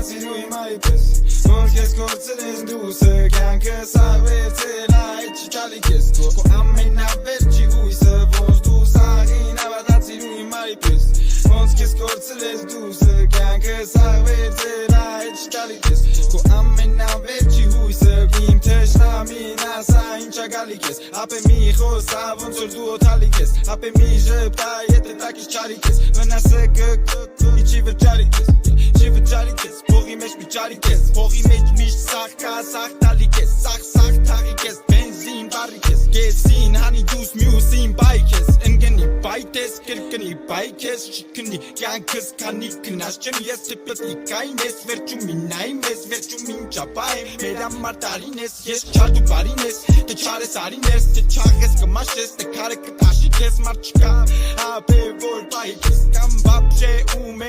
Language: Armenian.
սիրուի մայպես Որ կես կործել ես դուսը Կյանքս ավերցել այդ չճալիք ես Քո ամենավերջի հույսը Ոնց դու սաղին ավադած սիրուի մայպես Ոնց կես կործել ես դուսը Կյանքս ավերցել այդ չճալիք ես Քո ամենավերջի հույսը Իմ թշնամին ասա ինչա գալիք ես Ապե մի խոսա ոնց որ դու օթալիք ես Ապե մի ժպտա եթե տակից չարիք ես Վնասը իչի վճարիք ես Չի վճարիք ես Փողի մեջ մի ճարիք ես Փողի մեջ միշտ սաղ կա սաղ տալիք ես Սաղ թաղիք ես Բենզին բարիք ես Կեսին հանի դուս մյուսին բայք ես Ընգնի բայտ ես կրկնի բայք ես Չկնի կյանքս քանի կնաս չեմ ես թե պետք կային ես Վերջում մի նայմ ես Վերջում ինչ ապայեմ Մեր համար տարին ես Ես չար դու բարին ես Թե չար ես արին ես Թե չաղ ես կմաշ ես Թե քարը կտաշիք ես Մարդ չկա Ապե որ բայք ես Կամ բապշե ու մե